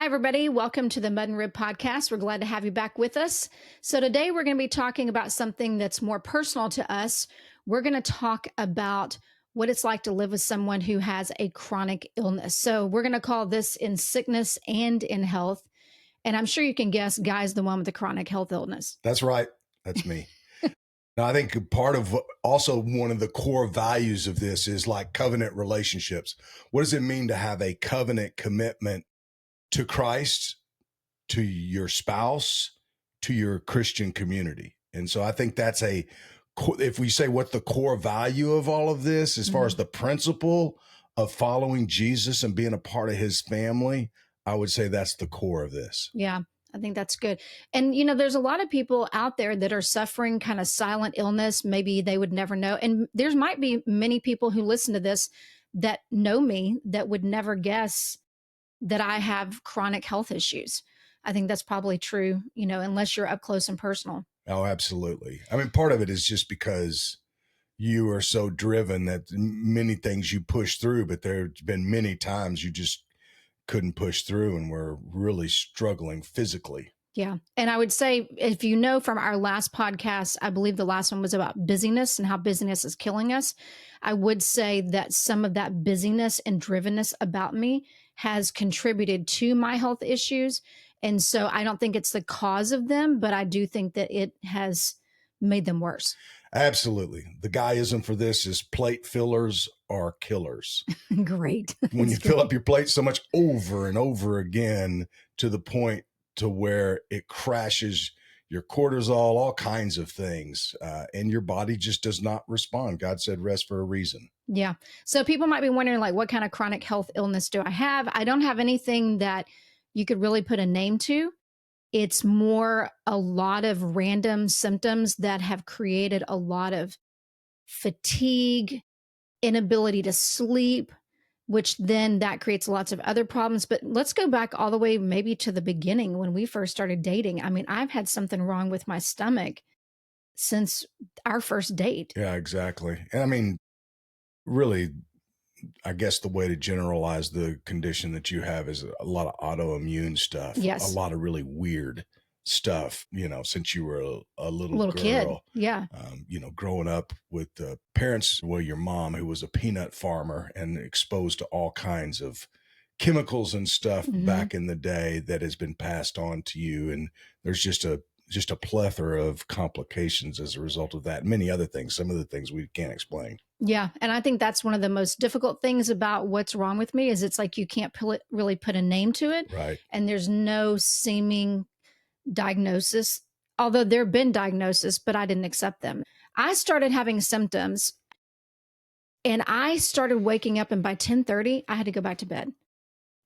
Hi, everybody. Welcome to the Mud and Rib Podcast. We're glad to have you back with us. So, today we're going to be talking about something that's more personal to us. We're going to talk about what it's like to live with someone who has a chronic illness. So, we're going to call this In Sickness and in Health. And I'm sure you can guess, Guy's the one with the chronic health illness. That's right. That's me. Now, I think part of also one of the core values of this is like covenant relationships. What does it mean to have a covenant commitment to Christ, to your spouse, to your Christian community? And so I think that's if we say what the core value of all of this, as far as the principle of following Jesus and being a part of his family, I would say that's the core of this. Yeah, I think that's good. And, there's a lot of people out there that are suffering kind of silent illness. Maybe they would never know. And there might be many people who listen to this that know me that would never guess that I have chronic health issues. I think that's probably true, unless you're up close and personal. Oh, absolutely. I mean, part of it is just because you are so driven that many things you push through, but there's been many times you just couldn't push through and we're really struggling physically. Yeah. And I would say, if you know from our last podcast, I believe the last one was about busyness and how busyness is killing us. I would say that some of that busyness and drivenness about me has contributed to my health issues. And so I don't think it's the cause of them, but I do think that it has made them worse. Absolutely. The guyism for this is plate fillers are killers. Great. When you fill up your plate so much over and over again to the point to where it crashes your cortisol, all kinds of things, and your body just does not respond. God said rest for a reason. Yeah. So people might be wondering, like, what kind of chronic health illness do I have? I don't have anything that you could really put a name to. It's more a lot of random symptoms that have created a lot of fatigue, inability to sleep, which then that creates lots of other problems. But let's go back all the way maybe to the beginning when we first started dating. I mean, I've had something wrong with my stomach since our first date. Yeah, exactly. And I mean, really, I guess the way to generalize the condition that you have is a lot of autoimmune stuff. Yes. A lot of really weird stuff, since you were a little girl. Kid. Yeah. Growing up with parents, your mom, who was a peanut farmer and exposed to all kinds of chemicals and stuff back in the day that has been passed on to you. And there's just a plethora of complications as a result of that. And many other things, some of the things we can't explain. Yeah. And I think that's one of the most difficult things about what's wrong with me is it's like you can't really put a name to it. Right. And there's no seeming diagnosis, although there have been diagnoses, but I didn't accept them. I started having symptoms and I started waking up, and by 10:30, I had to go back to bed.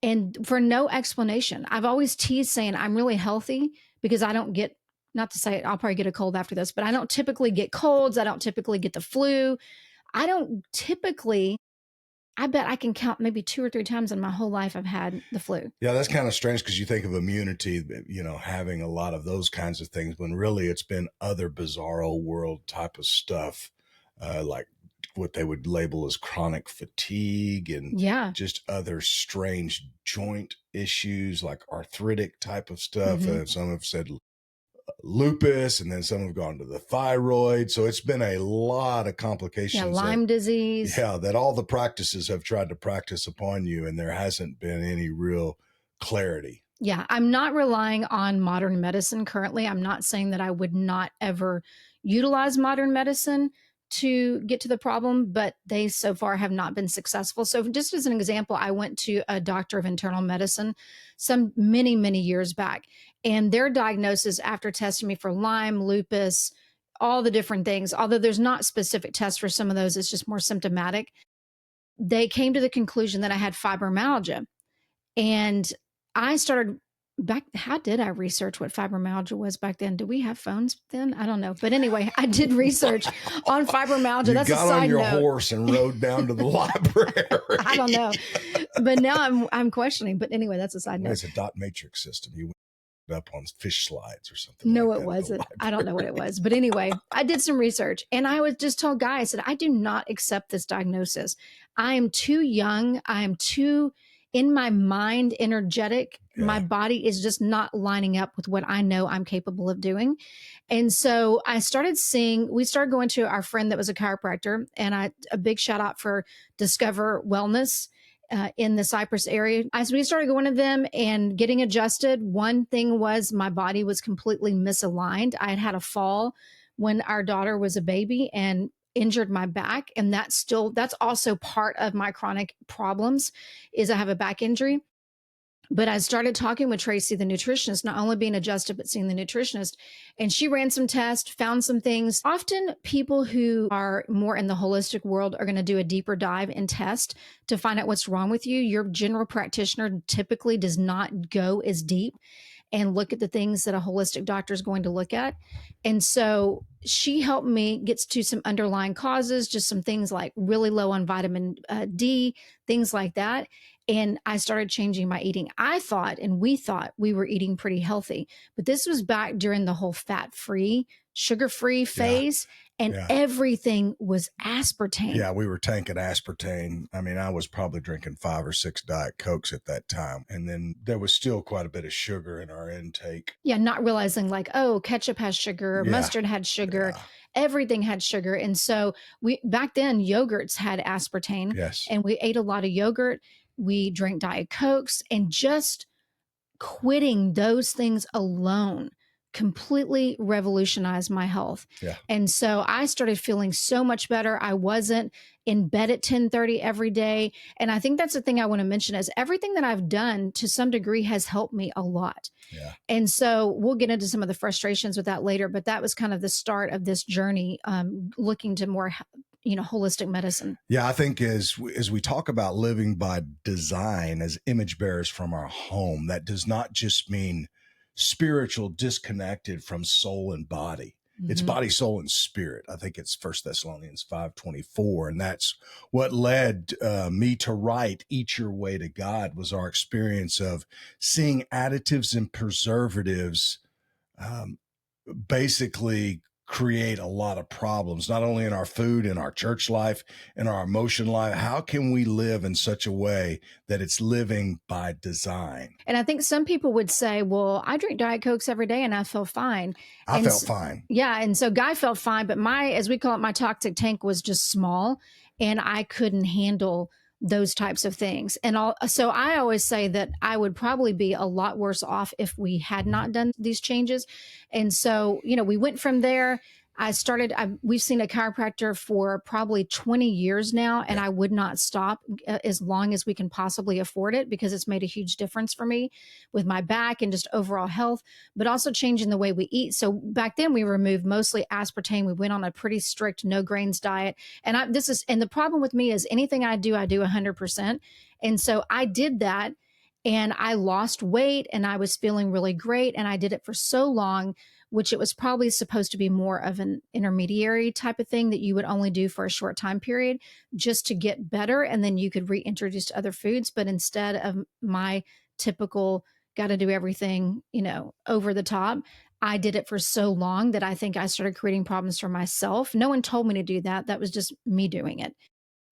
And for no explanation. I've always teased saying I'm really healthy because I don't get, not to say I'll probably get a cold after this, but I don't typically get colds. I don't typically get the flu. I bet I can count maybe 2 or 3 times in my whole life I've had the flu. Yeah, that's kind of strange because you think of immunity, having a lot of those kinds of things when really it's been other bizarro world type of stuff, like what they would label as chronic fatigue and just other strange joint issues like arthritic type of stuff. Some have said lupus, and then some have gone to the thyroid. So it's been a lot of complications. Yeah, Lyme disease. Yeah, that all the practices have tried to practice upon you, and there hasn't been any real clarity. Yeah, I'm not relying on modern medicine currently. I'm not saying that I would not ever utilize modern medicine to get to the problem, but they so far have not been successful. So just as an example, I went to a doctor of internal medicine many, many years back, and their diagnosis after testing me for Lyme, lupus, all the different things, although there's not specific tests for some of those, it's just more symptomatic. They came to the conclusion that I had fibromyalgia. And I started how did I research what fibromyalgia was back then? Do we have phones then? I don't know. But anyway, I did research on fibromyalgia. You That's a got side on your note. horse and rode down to the library. I don't know. But now I'm questioning. But anyway, that's a side note. It's a dot matrix system. You went up on fish slides or something. No, like it wasn't. I don't know what it was. But anyway, I did some research, and I was just told, Guy, I said, I do not accept this diagnosis. I am too young. I am too in my mind energetic, my Yeah. body is just not lining up with what I know I'm capable of doing. And so we started going to our friend that was a chiropractor, and a big shout out for Discover Wellness. In the Cypress area, as we started going to them and getting adjusted, one thing was my body was completely misaligned. I had had a fall when our daughter was a baby and injured my back, and that's also part of my chronic problems is I have a back injury. But I started talking with Tracy, the nutritionist, not only being adjusted, but seeing the nutritionist. And she ran some tests, found some things. Often, people who are more in the holistic world are going to do a deeper dive and test to find out what's wrong with you. Your general practitioner typically does not go as deep and look at the things that a holistic doctor is going to look at. And so she helped me get to some underlying causes, just some things like really low on vitamin D, things like that. And I started changing my eating. I thought, and we thought we were eating pretty healthy, but this was back during the whole fat free, sugar free Yeah. phase, and Yeah. everything was aspartame. Yeah, we were tanking aspartame. I mean, I was probably drinking 5 or 6 Diet Cokes at that time. And then there was still quite a bit of sugar in our intake. Yeah, not realizing like, oh, ketchup has sugar, Yeah. mustard had sugar, Yeah. everything had sugar. And so we back then yogurts had aspartame, Yes. and we ate a lot of yogurt. We drank Diet Cokes, and just quitting those things alone completely revolutionized my health. Yeah. And so I started feeling so much better. I wasn't in bed at 10:30 every day. And I think that's the thing I want to mention is everything that I've done to some degree has helped me a lot. Yeah. And so we'll get into some of the frustrations with that later, but that was kind of the start of this journey, looking to more, holistic medicine. Yeah, I think as we talk about living by design as image bearers from our home, that does not just mean spiritual disconnected from soul and body. It's Mhm. body, soul, and spirit. I think it's 1 Thessalonians 5:24, and that's what led me to write "Eat Your Way to God." Was our experience of seeing additives and preservatives um, basically create a lot of problems, not only in our food, in our church life, in our emotion life. How can we live in such a way that it's living by design? And I think some people would say, well, I drink Diet Cokes every day and I feel fine. I And felt fine. yeah. And so Guy felt fine, but as we call it, my toxic tank was just small and I couldn't handle those types of things. So I always say that I would probably be a lot worse off if we had not done these changes. And so, we went from there. We've seen a chiropractor for probably 20 years now, and Yeah. I would not stop as long as we can possibly afford it because it's made a huge difference for me with my back and just overall health, but also changing the way we eat. So back then we removed mostly aspartame. We went on a pretty strict no grains diet. And the problem with me is anything I do 100%. And so I did that and I lost weight and I was feeling really great. And I did it for so long, which it was probably supposed to be more of an intermediary type of thing that you would only do for a short time period just to get better. And then you could reintroduce to other foods. But instead of my typical, got to do everything, over the top, I did it for so long that I think I started creating problems for myself. No one told me to do that. That was just me doing it.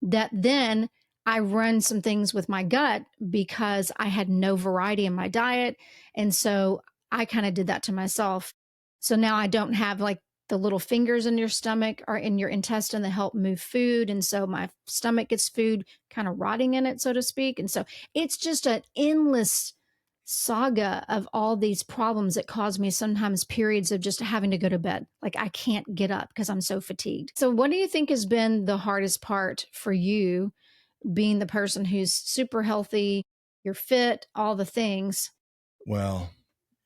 That then I run some things with my gut because I had no variety in my diet. And so I kind of did that to myself. So now I don't have like the little fingers in your stomach or in your intestine that help move food. And so my stomach gets food kind of rotting in it, so to speak. And so it's just an endless saga of all these problems that cause me sometimes periods of just having to go to bed. Like I can't get up because I'm so fatigued. So, what do you think has been the hardest part for you being the person who's super healthy, you're fit, all the things? Well,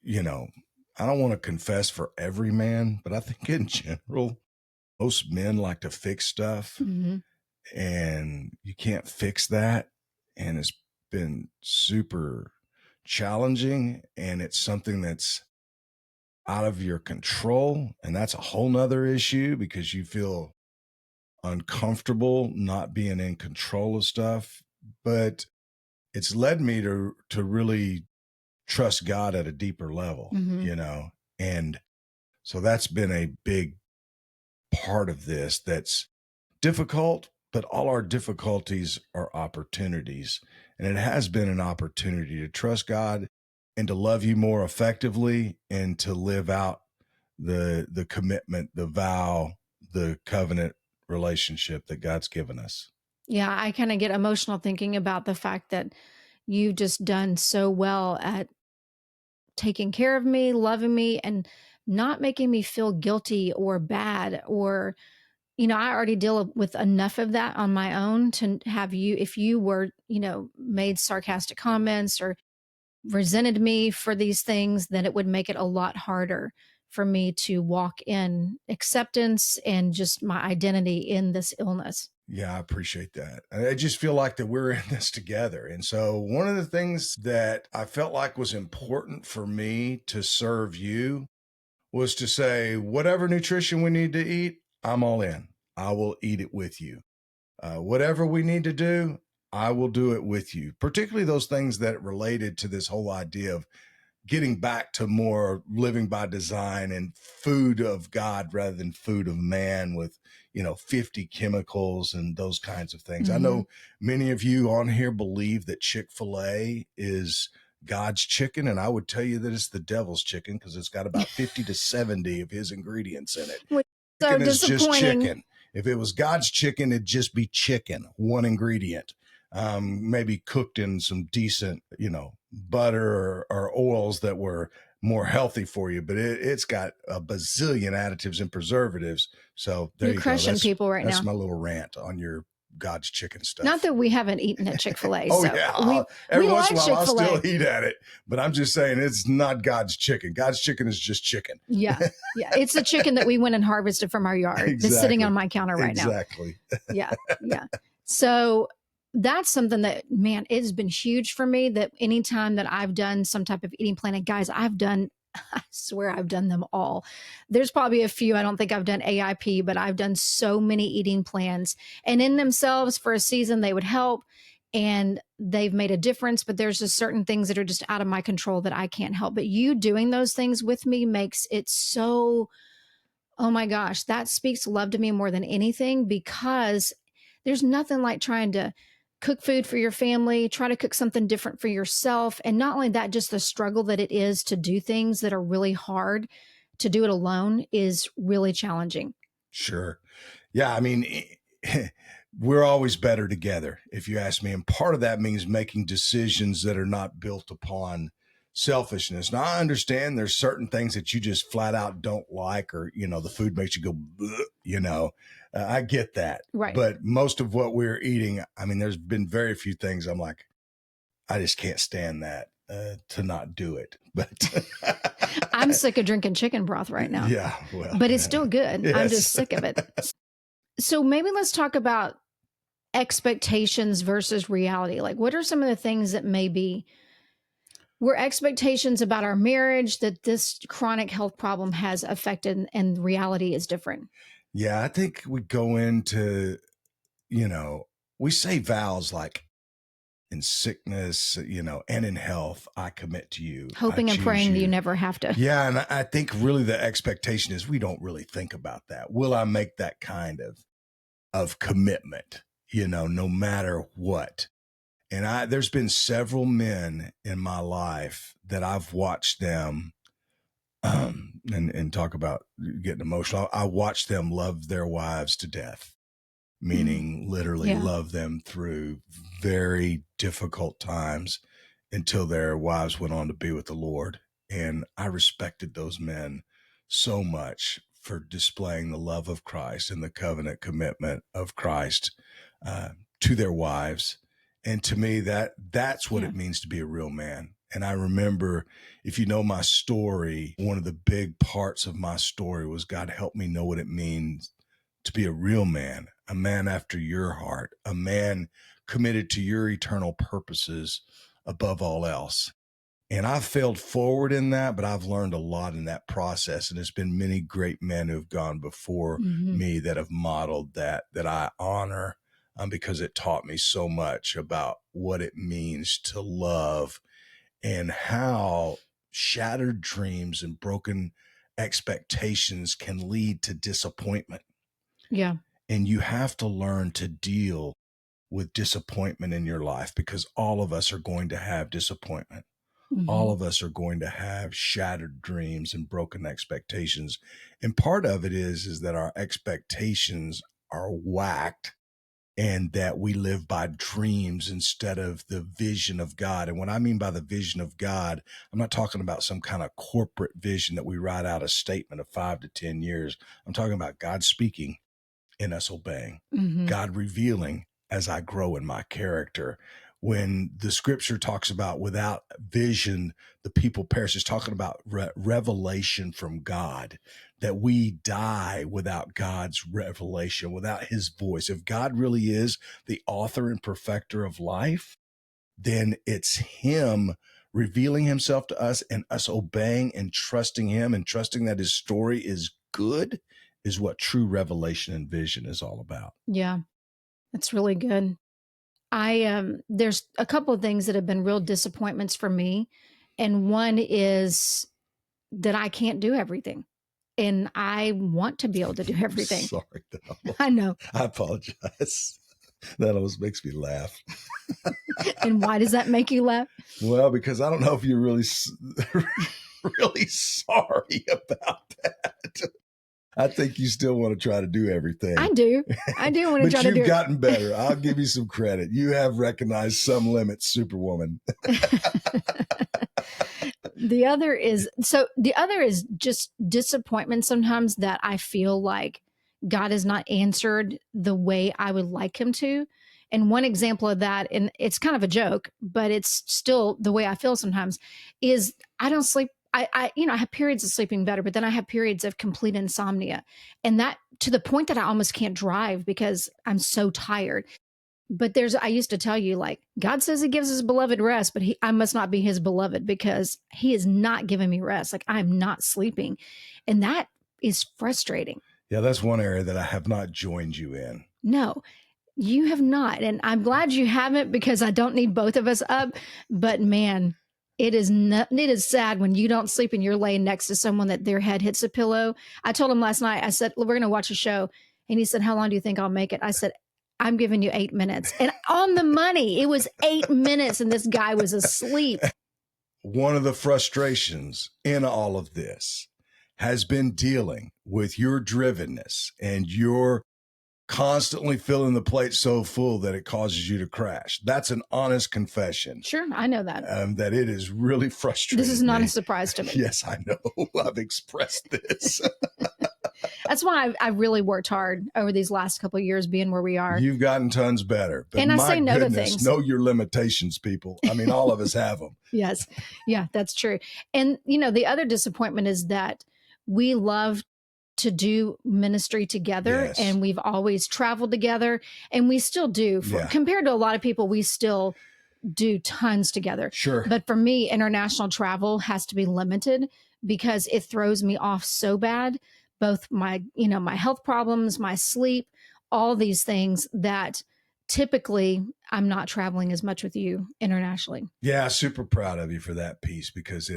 I don't want to confess for every man, but I think in general, most men like to fix stuff Mm-hmm. and you can't fix that. And it's been super challenging and it's something that's out of your control. And that's a whole nother issue because you feel uncomfortable not being in control of stuff. But it's led me to really trust God at a deeper level, Mm-hmm. And so that's been a big part of this that's difficult, but all our difficulties are opportunities. And it has been an opportunity to trust God and to love you more effectively and to live out the commitment, the vow, the covenant relationship that God's given us. Yeah, I kind of get emotional thinking about the fact that you've just done so well at taking care of me, loving me, and not making me feel guilty or bad or I already deal with enough of that on my own to have you, if you were, made sarcastic comments or resented me for these things, then it would make it a lot harder for me to walk in acceptance and just my identity in this illness. Yeah, I appreciate that. I just feel like that we're in this together. And so one of the things that I felt like was important for me to serve you was to say, whatever nutrition we need to eat, I'm all in. I will eat it with you. Whatever we need to do, I will do it with you, particularly those things that related to this whole idea of getting back to more living by design and food of God rather than food of man with, 50 chemicals and those kinds of things. I Mhm. know many of you on here believe that Chick-fil-A is God's chicken, and I would tell you that it's the devil's chicken because it's got about 50 to 70 of his ingredients in it. Which is so Chicken is just disappointing. chicken. If it was God's chicken, it'd just be chicken, one ingredient, maybe cooked in some decent, butter or oils that were more healthy for you. But it's got a bazillion additives and preservatives. So there You're you go. crushing people right That's now. my little rant on your God's chicken Not stuff. that we haven't eaten at Chick-fil-A, Oh so yeah, we every once in like a while I'll still Chick-fil-A. eat at it, but I'm just saying it's not God's chicken. God's chicken is just chicken. Yeah. Yeah, it's the chicken that we went and harvested from our yard that's sitting on Exactly. my counter right now. Exactly. Yeah, yeah. So that's something that, man, it's been huge for me that anytime that I've done some type of eating plan, and guys, I swear I've done them all. There's probably a few, I don't think I've done AIP, but I've done so many eating plans. And in themselves, for a season, they would help and they've made a difference. But there's just certain things that are just out of my control that I can't help. But you doing those things with me makes it so, oh my gosh, that speaks love to me more than anything because there's nothing like trying to cook food for your family, try to cook something different for yourself. And not only that, just the struggle that it is to do things that are really hard to do it alone is really challenging. Sure. Yeah. I mean, we're always better together, if you ask me. And part of that means making decisions that are not built upon selfishness. Now, I understand there's certain things that you just flat out don't like, or, the food makes you go, I get that. Right. But most of what we're eating, I mean, there's been very few things I'm like, I just can't stand that to not do it. But I'm sick of drinking chicken broth right now. Yeah. Well, but it's still good. Yes. I'm just sick of it. So maybe let's talk about expectations versus reality. Like, what are some of the things that maybe were expectations about our marriage that this chronic health problem has affected and reality is different? Yeah, I think we go into, we say vows like in sickness, and in health, I commit to you. Hoping and praying that you never have to. Yeah. And I think really the expectation is we don't really think about that. Will I make that kind of commitment, no matter what? And there's been several men in my life that I've watched them and talk about getting emotional. I watched them love their wives to death, meaning literally love them through very difficult times until their wives went on to be with the Lord. And I respected those men so much for displaying the love of Christ and the covenant commitment of Christ to their wives. And to me, that's what it means to be a real man. And I remember, if you know my story, one of the big parts of my story was God helped me know what it means to be a real man, a man after your heart, a man committed to your eternal purposes above all else. And I've failed forward in that, but I've learned a lot in that process. And there's been many great men who've gone before me that have modeled that I honor because it taught me so much about what it means to love and how shattered dreams and broken expectations can lead to disappointment. Yeah. And you have to learn to deal with disappointment in your life, because all of us are going to have disappointment. All Mhm. of us are going to have shattered dreams and broken expectations. And part of it is that our expectations are whacked, and that we live by dreams instead of the vision of God. And what I mean by the vision of God, I'm not talking about some kind of corporate vision that we write out a statement of 5 to 10 years. I'm talking about God speaking and us obeying, Mhm. God revealing as I grow in my character. When the scripture talks about without vision, the people perish, it's talking about revelation from God, that we die without God's revelation, without his voice. If God really is the author and perfecter of life, then it's him revealing himself to us, and us obeying and trusting him and trusting that his story is good is what true revelation and vision is all about. Yeah, that's really good. There's a couple of things that have been real disappointments for me, and one is that I can't do everything, and I want to be able to do I'm everything. sorry. I know. I apologize. That always makes me laugh. And why does that make you laugh? Well, because I don't know if you're really, really sorry about that. I think you still want to try to do I everything. do. I do want to try But to you've do gotten better. I'll give you some credit. You have recognized some limits, Superwoman. it. The other is just disappointment sometimes that I feel like God has not answered the way I would like him to. And one example of that, and it's kind of a joke, but it's still the way I feel sometimes, is I don't sleep. I have periods of sleeping better, but then I have periods of complete insomnia. And that to the point that I almost can't drive because I'm so tired. But I used to tell you, like, God says he gives his beloved rest, but I must not be his beloved because he is not giving me rest. Like, I'm not sleeping. And that is frustrating. Yeah, that's one area that I have not joined you in. No, you have not. And I'm glad you haven't because I don't need both of us up. But man, it is sad when you don't sleep and you're laying next to someone that their head hits a pillow. I told him last night, I said, we're going to watch a show. And he said, how long do you think I'll make it? I said, I'm giving you 8 minutes. And on the money, it was 8 minutes and this guy was asleep. One of the frustrations in all of this has been dealing with your drivenness and your constantly filling the plate so full that it causes you to crash. That's an honest confession. Sure, I know that. That it is really frustrating. This is not a surprise to me. Yes, I know. I've expressed this. That's why I really worked hard over these last couple of years being where we are. You've gotten tons better. But and I my say no goodness, to things. know your limitations, people. I mean, all of us have them. Yes. Yeah, that's true. And, the other disappointment is that we love to do ministry together Yes. and we've always traveled together and we still do. Yeah. Compared to a lot of people, we still do tons together. Sure. But for me, international travel has to be limited because it throws me off so bad. Both my health problems, my sleep, all these things that typically I'm not traveling as much with you internationally. Yeah, super proud of you for that piece because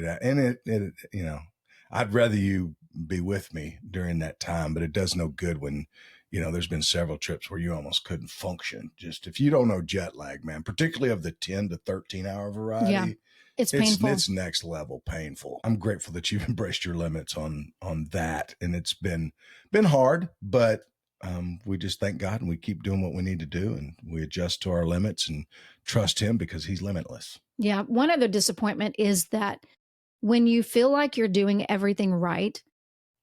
I'd rather you be with me during that time, but it does no good when, there's been several trips where you almost couldn't function. Just if you don't know jet lag, man, particularly of the 10 to 13 hour variety. Yeah. It's painful. It's next level painful. I'm grateful that you've embraced your limits on that, and it's been hard, but we just thank God and we keep doing what we need to do, and we adjust to our limits and trust Him because He's limitless. Yeah. One other disappointment is that when you feel like you're doing everything right,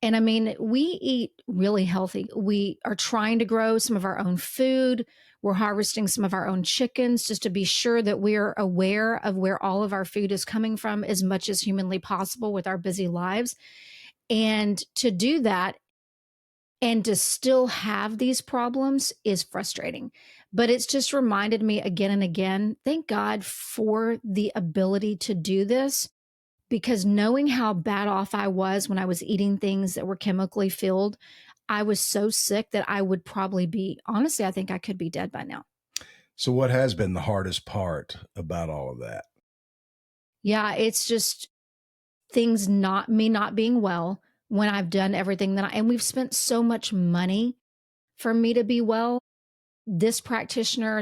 and I mean, we eat really healthy. We are trying to grow some of our own food. We're harvesting some of our own chickens just to be sure that we're aware of where all of our food is coming from as much as humanly possible with our busy lives. And to do that and to still have these problems is frustrating. But it's just reminded me again and again, thank God for the ability to do this because knowing how bad off I was when I was eating things that were chemically filled, I was so sick that I would probably be, honestly, I think I could be dead by now. So, what has been the hardest part about all of that? Yeah, it's just me not being well when I've done everything and we've spent so much money for me to be well. this practitioner.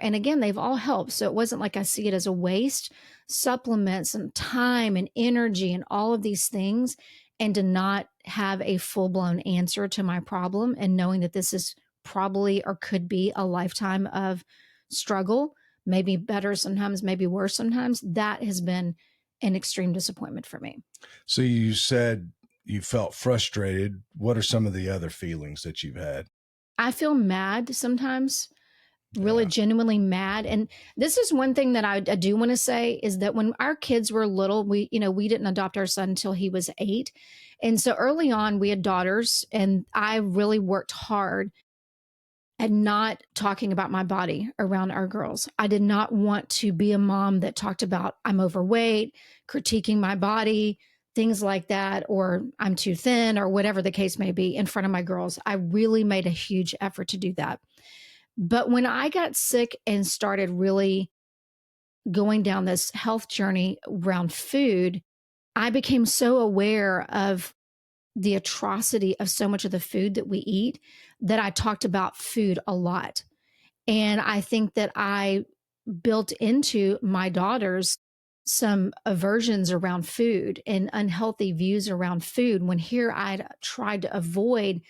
And again, they've all helped. So it wasn't like I see it as a waste. Supplements and time and energy and all of these things, and to not have a full blown answer to my problem, and knowing that this is probably or could be a lifetime of struggle, maybe better sometimes, maybe worse sometimes, that has been an extreme disappointment for me. So you said you felt frustrated. What are some of the other feelings that you've had? I feel mad sometimes, really Yeah. genuinely mad. And this is one thing that I do want to say is that when our kids were little, we didn't adopt our son until he was 8. And so early on, we had daughters, and I really worked hard at not talking about my body around our girls. I did not want to be a mom that talked about I'm overweight, critiquing my body, things like that, or I'm too thin, or whatever the case may be in front of my girls. I really made a huge effort to do that. But when I got sick and started really going down this health journey around food, I became so aware of the atrocity of so much of the food that we eat that I talked about food a lot. And I think that I built into my daughters some aversions around food and unhealthy views around food, when here I'd tried to avoid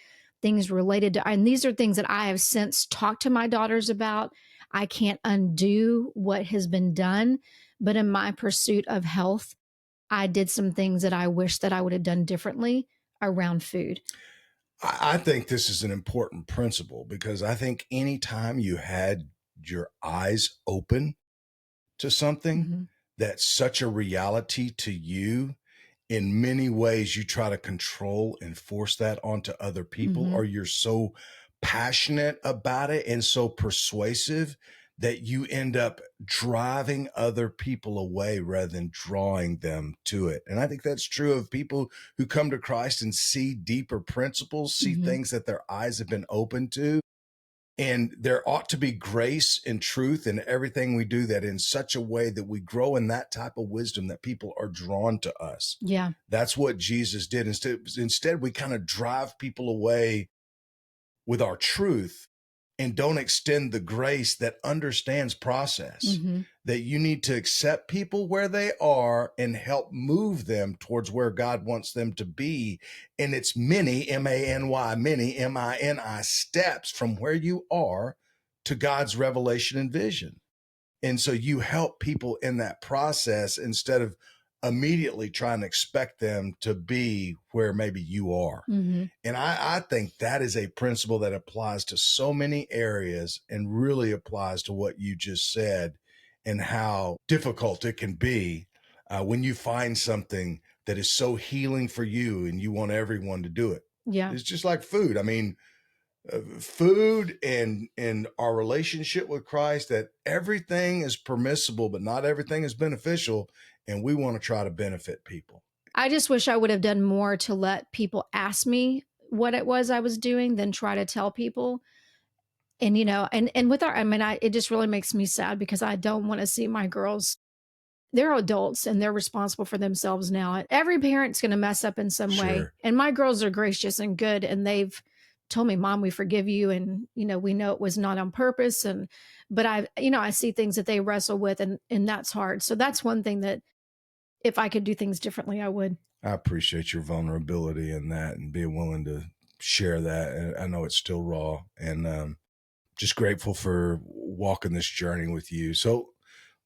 things related to, and these are things that I have since talked to my daughters about. I can't undo what has been done, but in my pursuit of health, I did some things that I wish that I would have done differently around food. I think this is an important principle because I think anytime you had your eyes open to something Mhm. that's such a reality to you, in many ways you try to control and force that onto other people, Mhm. or you're so passionate about it and so persuasive that you end up driving other people away rather than drawing them to it. And I think that's true of people who come to Christ and see deeper principles, see Mhm. things that their eyes have been opened to. And there ought to be grace and truth in everything we do, that in such a way that we grow in that type of wisdom that people are drawn to us. Yeah. That's what Jesus did. Instead, we kind of drive people away with our truth and don't extend the grace that understands process, Mhm. that you need to accept people where they are and help move them towards where God wants them to be. And it's many, M-A-N-Y, many, M-I-N-I steps from where you are to God's revelation and vision. And so you help people in that process instead of immediately trying to expect them to be where maybe you are. Mhm. And I think that is a principle that applies to so many areas and really applies to what you just said, and how difficult it can be when you find something that is so healing for you and you want everyone to do it. Yeah. It's just like food. I mean, food and our relationship with Christ, that everything is permissible, but not everything is beneficial. And we want to try to benefit people. I just wish I would have done more to let people ask me what it was I was doing than try to tell people. And and with our, I mean, it just really makes me sad because I don't want to see my girls. They're adults and they're responsible for themselves now. Every parent's going to mess up in some way. Sure. And my girls are gracious and good, and they've told me, "Mom, we forgive you, and we know it was not on purpose." And but I see things that they wrestle with, and that's hard. So that's one thing that if I could do things differently, I would. I appreciate your vulnerability in that and being willing to share that. And I know it's still raw, and just grateful for walking this journey with you. So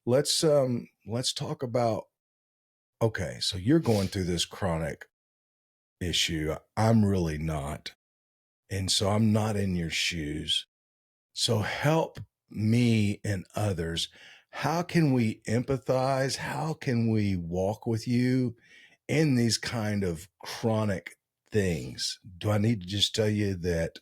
let's talk about, okay, so you're going through this chronic issue. I'm really not. And so I'm not in your shoes. So help me and others. How can we empathize? How can we walk with you in these kind of chronic things? Do I need to just tell you that,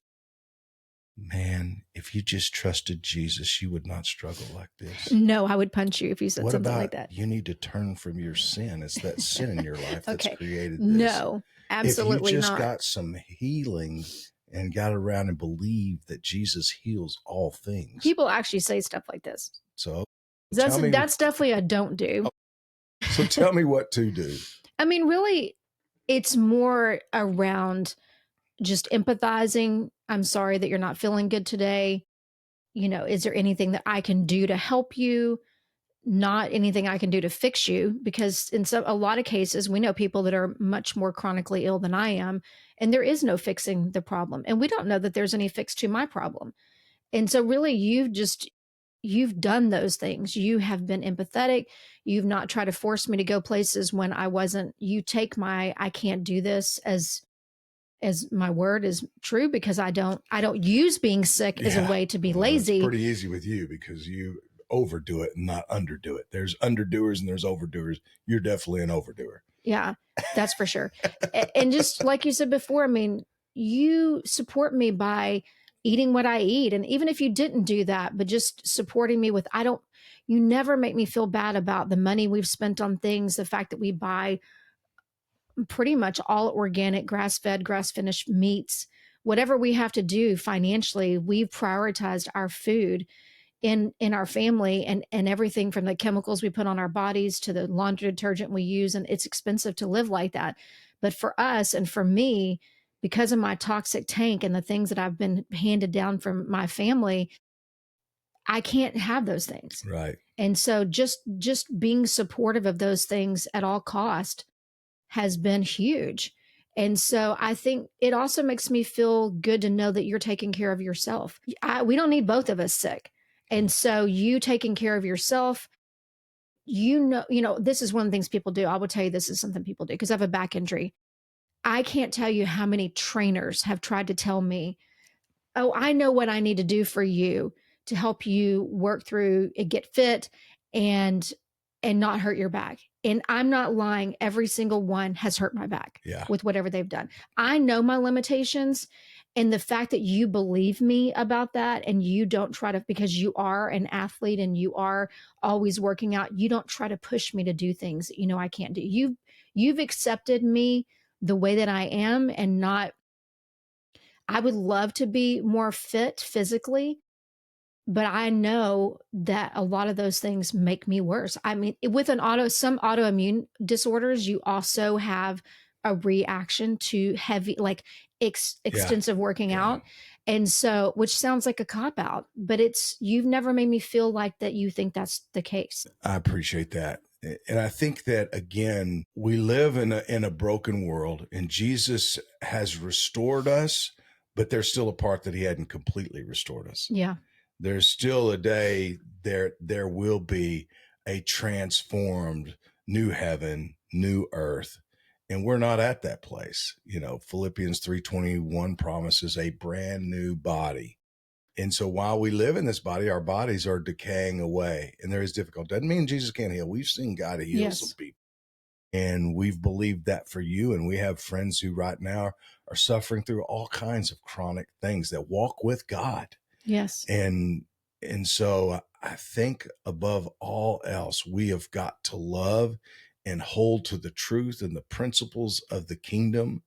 man, if you just trusted Jesus, you would not struggle like this? No, I would punch you if you said What something like about that. you need to turn from your sin? It's that sin in your life that's Okay. created this. No, If you absolutely just not. got some healing and got around and believed that Jesus heals all things. People actually say stuff like this. So That's tell me, that's definitely a don't do. so tell me what to do. I mean, really, it's more around just empathizing. I'm sorry that you're not feeling good today. is there anything that I can do to help you? Not anything I can do to fix you, because in a lot of cases, we know people that are much more chronically ill than I am, and there is no fixing the problem. And we don't know that there's any fix to my problem. And so really you've done those things. You have been empathetic. You've not tried to force me to go places when I wasn't. You take my I can't do this as my word is true, because I don't use being sick as a Yeah. way to be Well, it's lazy. pretty easy with you because you overdo it and not underdo it. There's underdoers and there's overdoers. You're definitely an overdoer. Yeah, that's for sure. And just like you said before, I mean, you support me by eating what I eat. And even if you didn't do that, but just supporting me with, you never make me feel bad about the money we've spent on things, the fact that we buy pretty much all organic, grass fed, grass finished meats. Whatever we have to do financially, we've prioritized our food in our family, and everything from the chemicals we put on our bodies to the laundry detergent we use. And it's expensive to live like that. But for us and for me, because of my toxic tank and the things that I've been handed down from my family, I can't have those things. Right. And so just being supportive of those things at all cost has been huge. And so I think it also makes me feel good to know that you're taking care of yourself. We don't need both of us sick. And so you taking care of yourself, this is one of the things people do. I will tell you, this is something people do because I have a back injury. I can't tell you how many trainers have tried to tell me, oh, I know what I need to do for you to help you work through and get fit and not hurt your back. And I'm not lying. Every single one has hurt my back Yeah. with whatever they've done. I know my limitations. And the fact that you believe me about that, and you don't try to, because you are an athlete and you are always working out, you don't try to push me to do things that I can't do. You've accepted me the way that I am, and not, I would love to be more fit physically, but I know that a lot of those things make me worse. I mean, with some autoimmune disorders, you also have a reaction to heavy, like Yeah. extensive working Yeah. out. And so, which sounds like a cop out, but you've never made me feel like that you think that's the case. I appreciate that. And I think that again, we live in a broken world and Jesus has restored us, but there's still a part that he hadn't completely restored us. Yeah. There's still a day there will be a transformed new heaven, new earth. And we're not at that place. Philippians 3:21 promises a brand new body. And so while we live in this body, our bodies are decaying away and there is difficulty. Doesn't mean Jesus can't heal. We've seen God heal some Yes. people. And we've believed that for you. And we have friends who right now are suffering through all kinds of chronic things that walk with God. Yes. And so I think above all else, we have got to love and hold to the truth and the principles of the kingdom,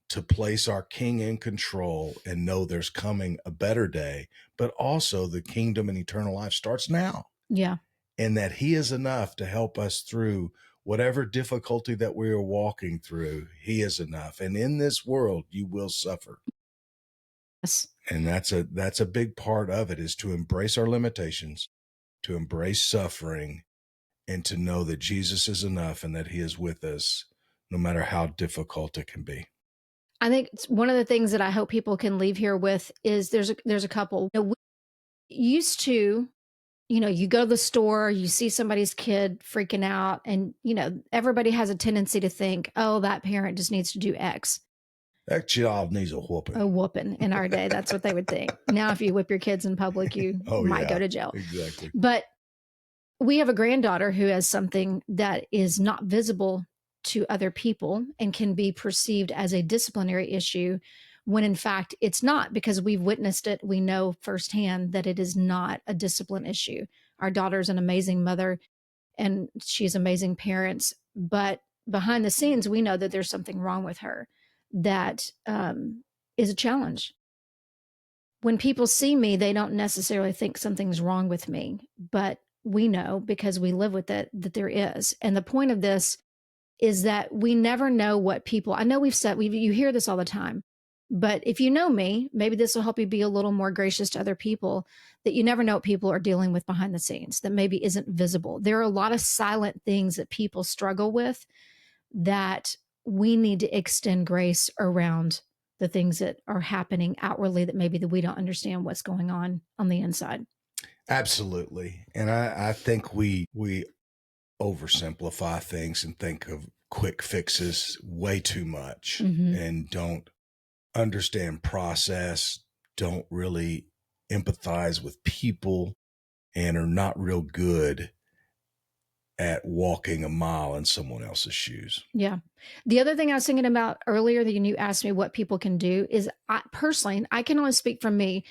to place our king in control and know there's coming a better day, but also the kingdom and eternal life starts now, Yeah. and that he is enough to help us through whatever difficulty that we are walking through. He is enough. And in this world, you will suffer. Yes. And that's a big part of it, is to embrace our limitations, to embrace suffering, and to know that Jesus is enough and that he is with us no matter how difficult it can be. I think one of the things that I hope people can leave here with is there's a couple. We used to, you go to the store, you see somebody's kid freaking out, and everybody has a tendency to think, oh, that parent just needs to do X. That child needs a whooping. A whooping in our day. That's what they would think. Now, if you whip your kids in public, you might go to jail. Exactly. But we have a granddaughter who has something that is not visible to other people and can be perceived as a disciplinary issue, when in fact it's not, because we've witnessed it. We know firsthand that it is not a discipline issue. Our daughter's an amazing mother and she's amazing parents, but behind the scenes, we know that there's something wrong with her that is a challenge. When people see me, they don't necessarily think something's wrong with me, but we know, because we live with it, that there is. And the point of this is that we never know what people, I know you hear this all the time, But if you know me, maybe this will help you be a little more gracious to other people, that you never know what people are dealing with behind the scenes that maybe isn't visible. There are a lot of silent things that people struggle with that we need to extend grace around the things that are happening outwardly that maybe that we don't understand what's going on the inside. Absolutely. And I think we oversimplify things and think of quick fixes way too much Mm-hmm. and don't understand process, don't really empathize with people, and are not real good at walking a mile in someone else's shoes. Yeah. The other thing I was thinking about earlier that you asked me what people can do is I personally, I can only speak for me,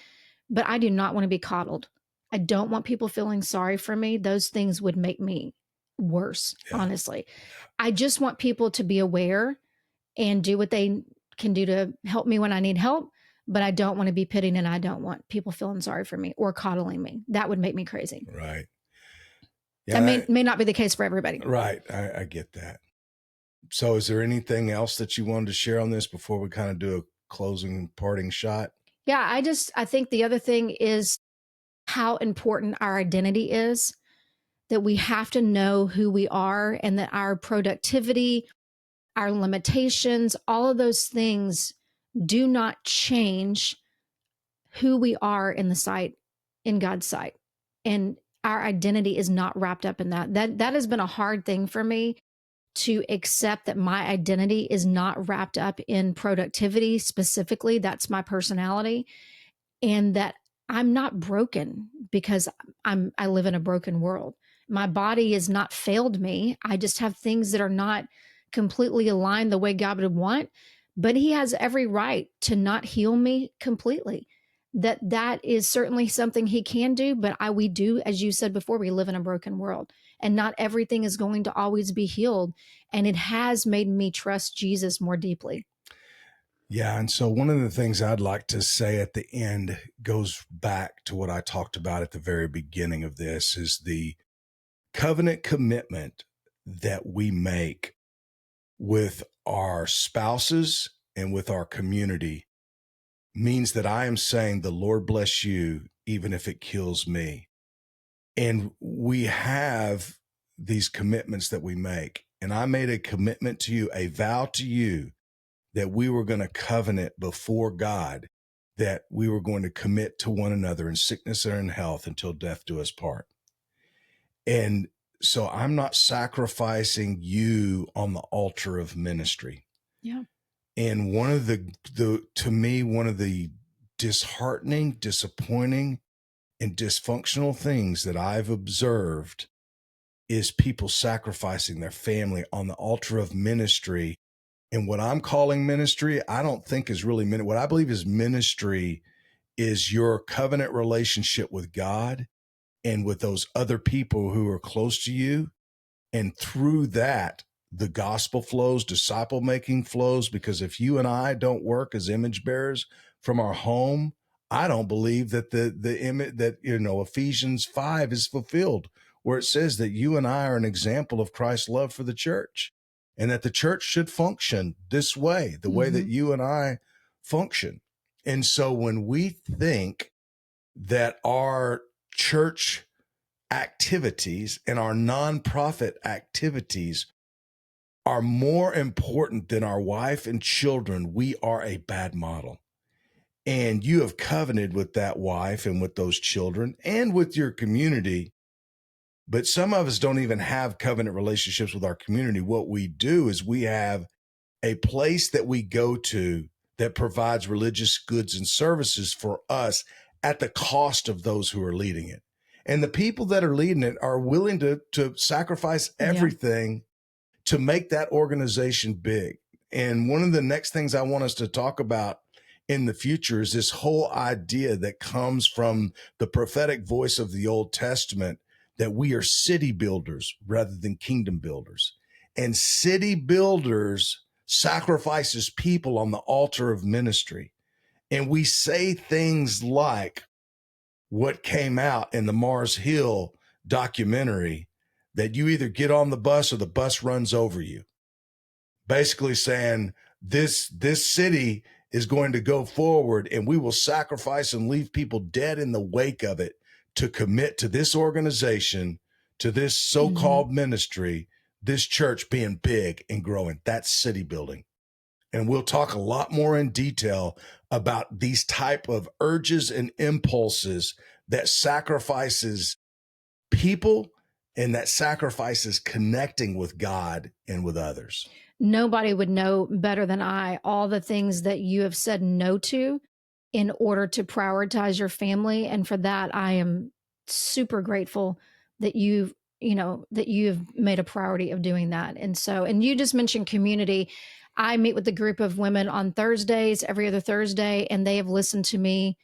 but I do not want to be coddled. I don't want people feeling sorry for me. Those things would make me worse, Yeah. honestly. I just want people to be aware and do what they can do to help me when I need help. But I don't want to be pitting and I don't want people feeling sorry for me or coddling me. That would make me crazy. Right. That Yeah. may not be the case for everybody. Right. I get that. So is there anything else that you wanted to share on this before we kind of do a closing parting shot? Yeah, I think the other thing is how important our identity is, that we have to know who we are and that our productivity, our limitations, all of those things do not change who we are in the sight, in God's sight. And our identity is not wrapped up in that. That has been a hard thing for me to accept, that my identity is not wrapped up in productivity specifically. That's my personality. And that I'm not broken because I live in a broken world. My body has not failed me. I just have things that are not completely aligned the way God would want, but he has every right to not heal me completely. That is certainly something he can do, but we do, as you said before, we live in a broken world and not everything is going to always be healed, and it has made me trust Jesus more deeply. Yeah. And so one of the things I'd like to say at the end goes back to what I talked about at the very beginning of this, is the covenant commitment that we make with our spouses and with our community means that I am saying, the Lord bless you, even if it kills me. And we have these commitments that we make. And I made a commitment to you, a vow to you, that we were going to covenant before God, that we were going to commit to one another in sickness and in health until death do us part. And so I'm not sacrificing you on the altar of ministry. Yeah. And one of the to me, one of the disheartening, disappointing, and dysfunctional things that I've observed is people sacrificing their family on the altar of ministry. And what I'm calling ministry, I don't think is really what I believe is ministry is your covenant relationship with God and with those other people who are close to you. And through that, the gospel flows, disciple making flows, because if you and I don't work as image bearers from our home, I don't believe that the image that, Ephesians 5 is fulfilled, where it says that you and I are an example of Christ's love for the church, and that the church should function this way, the way that you and I function. And so when we think that our church activities and our nonprofit activities are more important than our wife and children, we are a bad model. And you have covenanted with that wife and with those children and with your community. But some of us don't even have covenant relationships with our community. What we do is we have a place that we go to that provides religious goods and services for us at the cost of those who are leading it. And the people that are leading it are willing to sacrifice everything to make that organization big. And one of the next things I want us to talk about in the future is this whole idea that comes from the prophetic voice of the Old Testament, that we are city builders rather than kingdom builders. And city builders sacrifices people on the altar of ministry. And we say things like what came out in the Mars Hill documentary, that you either get on the bus or the bus runs over you. Basically saying this city is going to go forward, and we will sacrifice and leave people dead in the wake of it to commit to this organization, to this Mhm. so-called ministry, this church being big and growing. That's city building. And we'll talk a lot more in detail about these type of urges and impulses that sacrifices people and that sacrifices connecting with God and with others. Nobody would know better than I all the things that you have said no to in order to prioritize your family. And for that, I am super grateful that that you've made a priority of doing that. And so, and you just mentioned community. I meet with a group of women on Thursdays, every other Thursday, and they have listened to me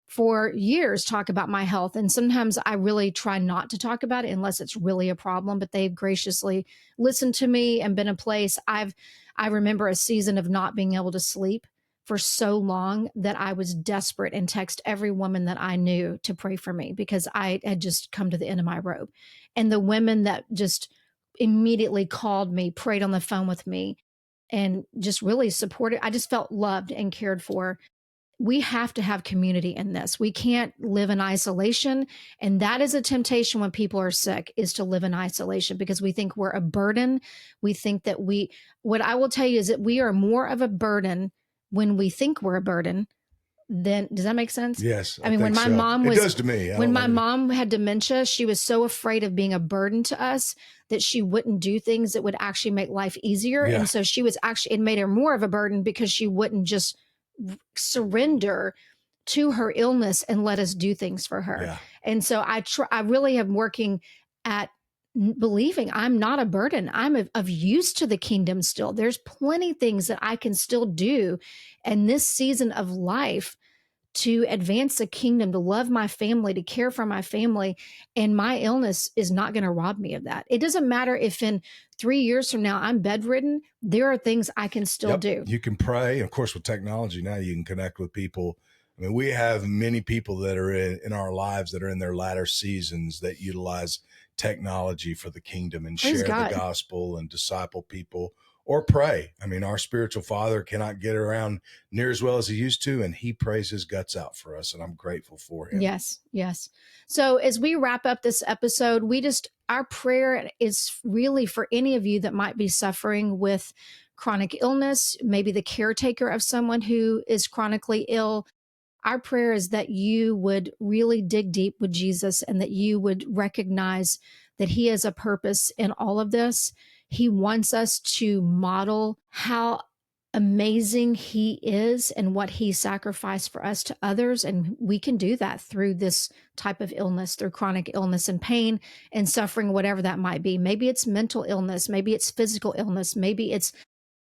for years talk about my health. And sometimes I really try not to talk about it unless it's really a problem, but they've graciously listened to me and been a place. I remember a season of not being able to sleep for so long that I was desperate and text every woman that I knew to pray for me because I had just come to the end of my rope. And the women that just immediately called me, prayed on the phone with me, and just really supported. I just felt loved and cared for. We have to have community in this. We can't live in isolation. And that is a temptation when people are sick, is to live in isolation because we think we're a burden. We think that what I will tell you is that we are more of a burden when we think we're a burden than, does that make sense? Yes, I I mean, think so. It does to me. I when don't my know. mom had dementia, she was so afraid of being a burden to us that she wouldn't do things that would actually make life easier. Yeah, And so she was actually, it made her more of a burden because she wouldn't just surrender to her illness and let us do things for her. yeah. And so I really am working at believing I'm not a burden. I'm of use to the kingdom still. There's plenty things that I can still do in this season of life to advance the kingdom, to love my family, to care for my family. And my illness is not going to rob me of that. It doesn't matter if in 3 years from now I'm bedridden, there are things I can still Yep. do. You can pray. Of course, with technology now, you can connect with people. I mean, we have many people that are in our lives that are in their latter seasons that utilize technology for the kingdom and Praise share the God. gospel and disciple people or pray. I mean, our spiritual father cannot get around near as well as he used to, and he prays his guts out for us. And I'm grateful for him. Yes, yes. So as we wrap up this episode, our prayer is really for any of you that might be suffering with chronic illness, maybe the caretaker of someone who is chronically ill. Our prayer is that you would really dig deep with Jesus and that you would recognize that he has a purpose in all of this. He wants us to model how amazing he is and what he sacrificed for us to others. And we can do that through this type of illness, through chronic illness and pain and suffering, whatever that might be. Maybe it's mental illness, maybe it's physical illness, maybe it's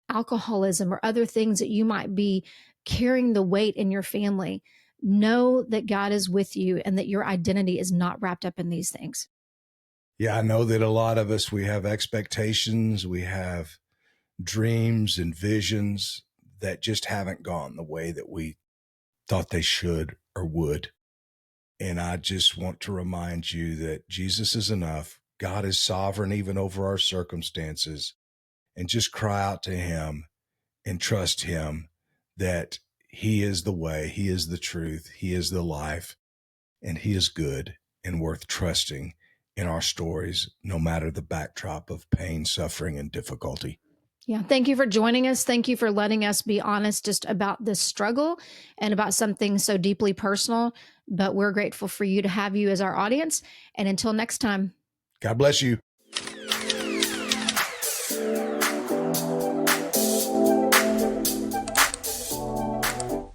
alcoholism or other things that you might be carrying the weight in your family. Know that God is with you and that your identity is not wrapped up in these things. Yeah, I know that a lot of us, we have expectations, we have dreams and visions that just haven't gone the way that we thought they should or would. And I just want to remind you that Jesus is enough. God is sovereign even over our circumstances. And just cry out to him and trust him that he is the way, he is the truth, he is the life, and he is good and worth trusting in our stories, no matter the backdrop of pain, suffering, and difficulty. Yeah. Thank you for joining us. Thank you for letting us be honest just about this struggle and about something so deeply personal. But we're grateful for you to have you as our audience. And until next time. God bless you.